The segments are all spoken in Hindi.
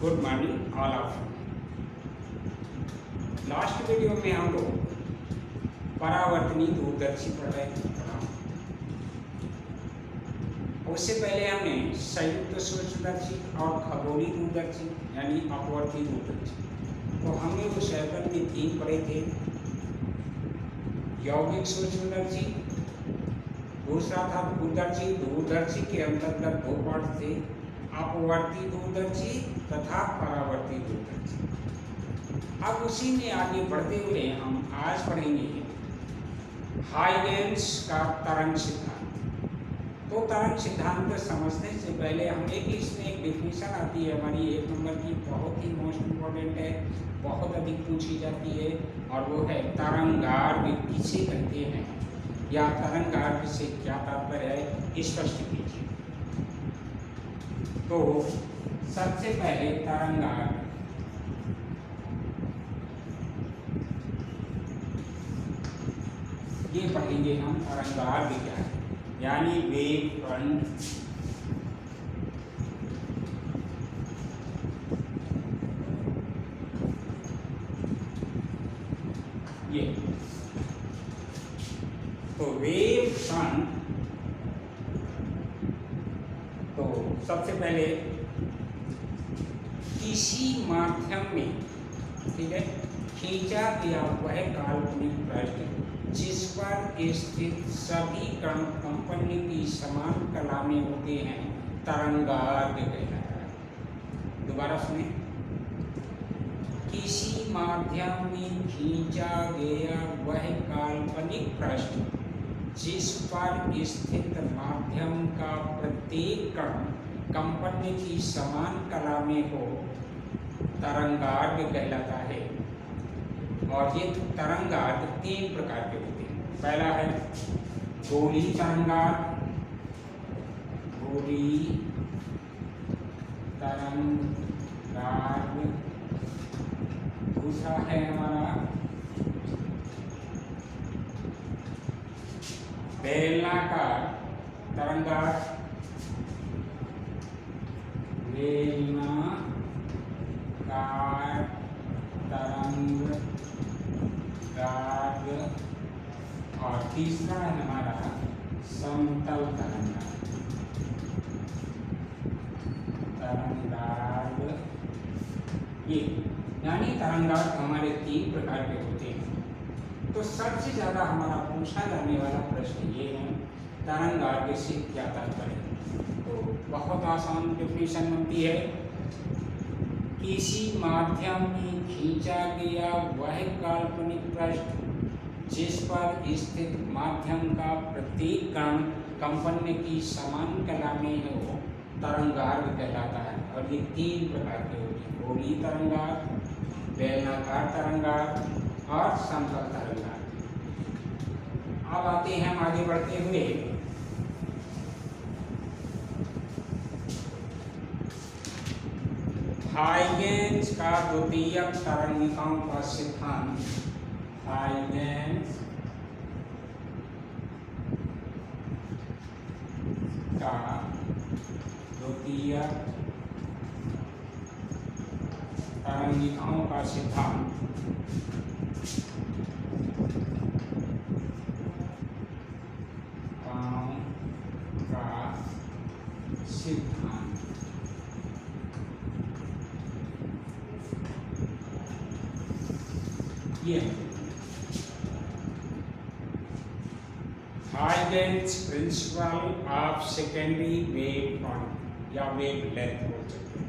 Good morning all of you. Last video में हम लोग परावर्तनी दूरदर्शी पढ़ रहे थे। उससे पहले हमने संयुक्त सूक्ष्मदर्शी और खगोलीय दूरदर्शी यानी अपवर्ती दूरदर्शी, तो हमने उस चैप्टर में 3 पढ़े थे। यौगिक सूक्ष्मदर्शी, दूसरा था दूरदर्शी। दूरदर्शी के अंतर्गत 2 पार्ट थे, अपवर्ती दूरदर्शी तथा परावर्ती दूरदर्शी। अब उसी में आगे बढ़ते हुए हम आज पढ़ेंगे हाइगेंस का तरंग सिद्धांत। तो तरंग सिद्धांत समझने से पहले हमें भी इसमें एक डिफिनेशन आती है हमारी 1 नंबर की, बहुत ही मोस्ट इम्पोर्टेंट है, बहुत अधिक पूछी जाती है, और वो है तरंगार्घ किसे कहते हैं या तरंगार्घ से क्या तात्पर्य है, स्पष्ट कीजिए। तो सबसे पहले तरंगार्घ, ये पढ़ेंगे हम। तरंगार्घ क्या है, यानी वेव फ्रंट, ये तो वेव फ्रंट। तो सबसे पहले किसी माध्यम में, ठीक है, खींचा गया वह काल्पनिक पृष्ठ जिस पर स्थित सभी कण कंपन की समान कला में होते हैं, तरंगार्घ कहलाता है। दोबारा सुने, किसी माध्यम में खींचा गया वह काल्पनिक पृष्ठ जिस पर स्थित माध्यम का प्रत्येक कण कंपन की समान कला में हो, तरंगार्घ कहलाता है। और ये तरंगार्घ 3 प्रकार के होते हैं। पहला है गोलीय तरंगार्घ, गोलीय तरंगार्घ। दूसरा है हमारा बेलनाकार तरंगार्घ, बेलनाकार तरंगार्घ। और तीसरा है हमारा समतल तरंगार्घ। ये यानी तरंगार्घ हमारे 3 प्रकार के होते हैं। तो सबसे ज्यादा हमारा पूछा जाने वाला प्रश्न ये है, तरंगार्घ से क्या तात्पर्य है। तो बहुत आसान डेफिनेशन बनती है, किसी माध्यम में खींचा गया वह काल्पनिक पृष्ठ जिस पर स्थित माध्यम का प्रत्येक कण कंपन की समान कला में हो, तरंगार्घ कहलाता है। और ये 3 प्रकार के होते हैं, गोलीय तरंगार्घ, बेलनाकार तरंगार्घ और समतल तरंगार्घ। अब आते हैं हम आगे बढ़ते हुए हाइगेंस का द्वितीयक तरंगिकाओं का सिद्धांत। हाइगेंस का द्वितीयक तरंगिकाओं का सिद्धांत ये Huygens principle of secondary wave front या वेव लेंथ बोल सकते हैं।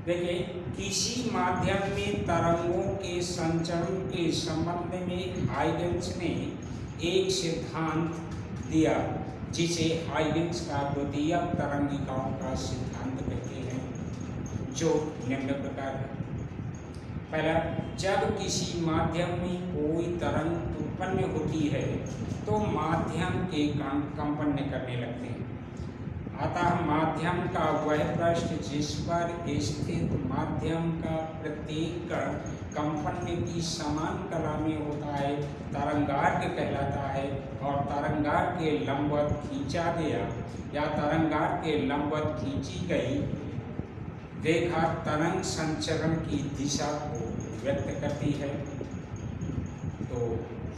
देखिए, किसी माध्यम में तरंगों के संचरण के संबंध में हाइगेंस ने एक सिद्धांत दिया जिसे हाइगेंस का द्वितीयक तरंगिकाओं का सिद्धांत कहते हैं, जो निम्न प्रकार है। पहला, जब किसी माध्यम में कोई तरंग उत्पन्न होती है तो माध्यम के कण कंपन करने लगते हैं। अतः माध्यम का वह पृष्ठ जिस पर स्थित माध्यम का प्रत्येक कण कंपन की समान कला में होता है, तरंगार्घ कहलाता है। और तरंगार्घ के लंबवत खींचा गया या तरंगार्घ के लंबवत खींची गई रेखा तरंग संचरण की दिशा को व्यक्त करती है। तो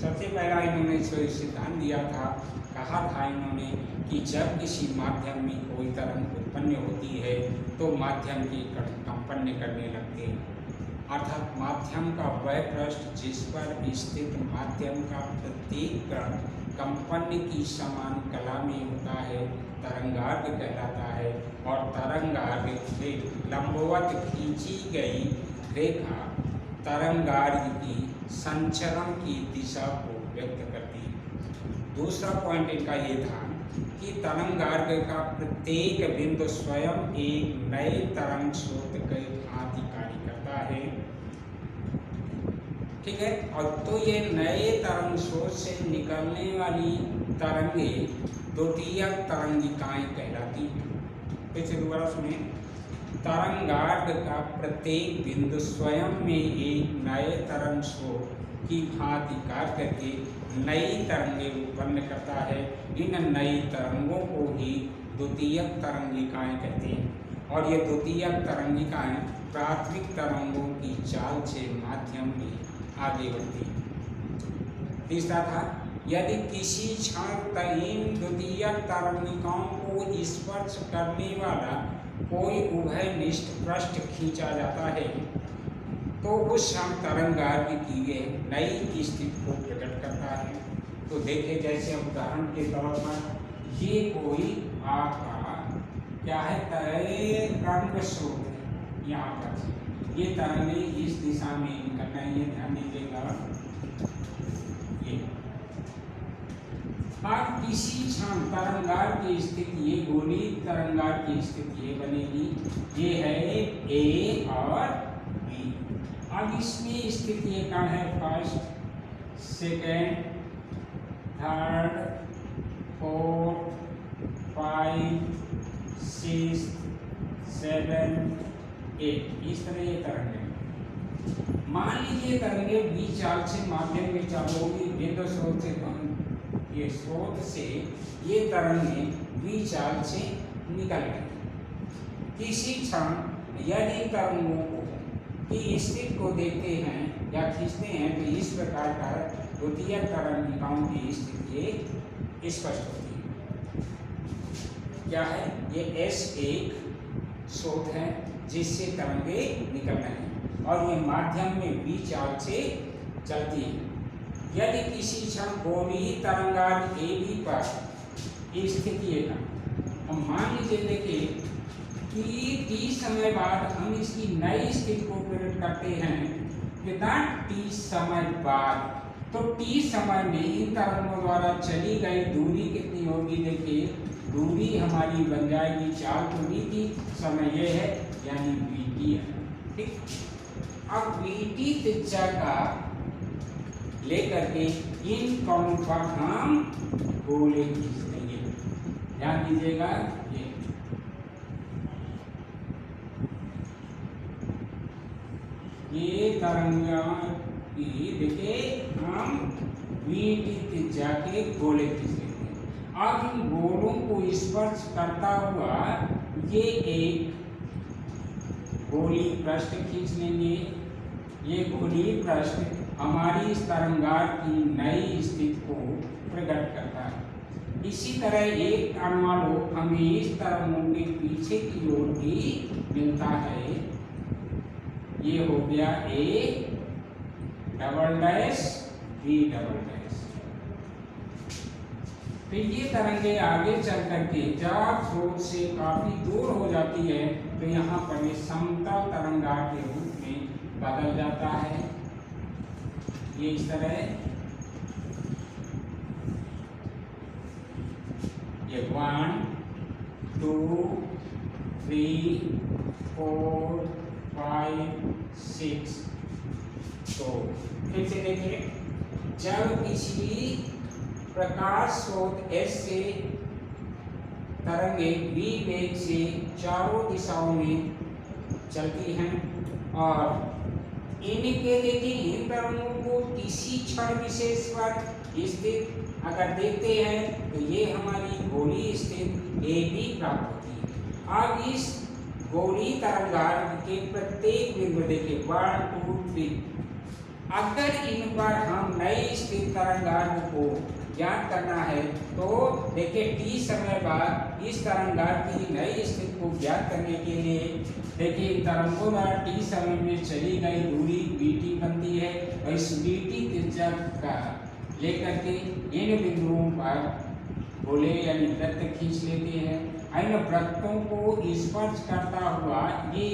सबसे पहला इन्होंने जो सिद्धांत दिया था, कहा था इन्होंने कि जब किसी माध्यम में कोई तरंग उत्पन्न होती है तो माध्यम के कण कंपन करने लगते हैं, अर्थात माध्यम का वह पृष्ठ जिस पर स्थित माध्यम का प्रत्येक कण कंपन की समान कला में होता है तरंगार्घ कहलाता है। और तरंगार्घ से लंबवत खींची गई रेखा तरंगार्घ की संचरण की दिशा को व्यक्त करती है। दूसरा पॉइंट इनका ये था कि तरंगार्घ का प्रत्येक बिंदु स्वयं एक नए तरंग स्रोत के भांति कार्य करता है। ठीक है, और तो ये नए तरंग स्रोत से निकलने वाली तरंगे द्वितीयक तरंगिकाएं कहलाती हैं। फिर से दोबारा सुनिए, तरंगार्घ का प्रत्येक बिंदु स्वयं में एक नए तरंग स्रोत की भांति कार्य करके नई तरंगे उत्पन्न करता है। इन नई तरंगों को ही द्वितीयक तरंगिकाएं कहते हैं। और ये द्वितीयक तरंगिकाएं प्राथमिक तरंगों की चाल से माध्यम में आगे बढ़ती है। तीसरा था, यदि किसी क्षण इन द्वितीयक तरंगिकाओं को स्पर्श करने वाला कोई उभयनिष्ठ पृष्ठ खींचा जाता है तो उस क्षण तरंगार्घ की यह नई स्थिति को प्रकट करता है। तो देखे जैसे उदाहरण के तौर पर ये कोई आपका क्या है तरंग स्रोत है, यहाँ पर ये तरंगे इस दिशा में निकल रही है, ध्यान दीजिएगा। ये अब किसी क्षण तरंगार्घ की स्थिति ये गोली तरंगार्घ की स्थिति ये बनेगी, ये है ए और बी। अब इसमें स्थिति ये कण है फर्स्ट, सेकेंड, थर्ड, फोर्थ, 5, 6, 7, 8, इस तरह ये तरंगे। मान लीजिए तरंगे बी चाल से माध्यम में चालू होगी, बिंदु स्रोत से ये स्रोत से ये तरंगे बी चाल से निकल गई। किसी क्षण यदि तरंगों को की स्थिति को देखते हैं या खींचते हैं तो इस प्रकार का द्वितीयक तरंगिकाओं की स्थिति स्पष्ट होती है। क्या है ये S एक स्रोत है जिससे तरंगे निकल रहे हैं और ये माध्यम में बी चाल से चलती है। यदि किसी क्षण गोलीय तरंगार्घ ए बी पर स्थिति है, अब मान लीजिए देखिए कि टी समय बाद हम इसकी नई स्थिति को प्रकट करते हैं, कितना टी समय बाद, तो टी समय में इन तरंगों द्वारा चली गई दूरी कितनी होगी, देखिए दूरी हमारी बन जाएगी चाल तो वी टी, समय ये है यानी वी टी है। ठीक, अब वी टी त्रिज्या का लेकर के इन कणों पर हम गोले खींच देंगे। ध्यान दीजिएगा, ये तरंगा की देखिए हम वी टी त्रिज्या के गोले खींच देते हैं। अब इन गोलों को स्पर्श करता हुआ ये एक गोली पृष्ठ खींच लेंगे। ये गोली पृष्ठ हमारी इस तरंगार्घ की नई स्थिति को प्रकट करता है। इसी तरह एक लो हमें इस तरंगों के पीछे की ओर भी मिलता है। ये हो गया A double dash B double dash. फिर ये तरंगे आगे चल करके जब स्रोत से काफी दूर हो जाती है तो यहाँ पर ये समतल तरंगार्घ के रूप में बदल जाता है। ये इस तरह ये 1, 2, 3, 4, 5, 6। तो फिर से देखिए, जब किसी प्रकाश स्रोत S से तरंगे v वेग से चारों दिशाओं में चलती हैं और इनके देखिए इन तरंगों को किसी क्षण विशेष पर स्थित अगर देखते हैं तो ये हमारी गोलीय स्थिति ए बी प्राप्त होती है। अब इस गोली तरंगार्थ के प्रत्येक बिंदु देखिए 1 2 3, अगर इन पर हम नई स्थिर तरंगार्थ को ज्ञात करना है तो देखिए t समय बाद इस तरंगार्थ की नई स्थिति को ज्ञात करने के लिए देखिए तरंगों द्वारा t समय में चली गई दूरी bt बनती है और इस bt त्रिज्या का लेकर के इन बिंदुओं पर गोले यानी वृत्त खींच लेते हैं। इन वृत्तों को स्पर्श करता हुआ ये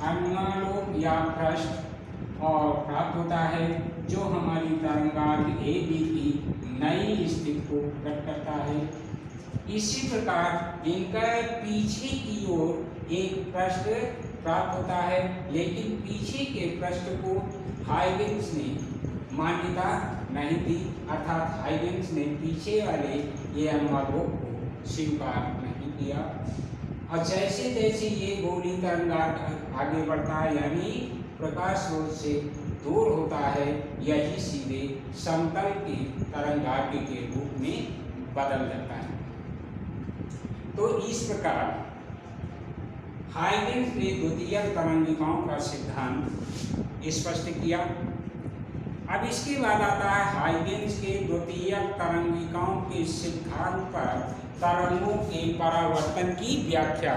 अनुनालोक या पृष्ठ और प्राप्त होता है जो हमारी तरंगार्थ AB की नई स्थिति को प्रकट करता है। इसी प्रकार इनका पीछे की ओर एक पृष्ठ प्राप्त होता है, लेकिन पीछे के पृष्ठ को हाइगेन्स ने मान्यता नहीं दी, अर्थात हाइगेन्स ने पीछे वाले ये अनुनालोक को स्वीकार नहीं किया। और जैसे जैसे ये गोली तरंगार्थ आगे बढ़ता है यानी प्रकाश स्रोत से दूर होता है, यही सीधे समतल के तरंगार्थ के रूप में बदल जाता है। तो इस प्रकार हाइगेन्स ने द्वितीयक तरंगिकाओं का सिद्धांत स्पष्ट किया। अब इसके बाद आता है हाइगेन्स के द्वितीयक तरंगिकाओं के सिद्धांत पर तरंगों के परावर्तन की व्याख्या।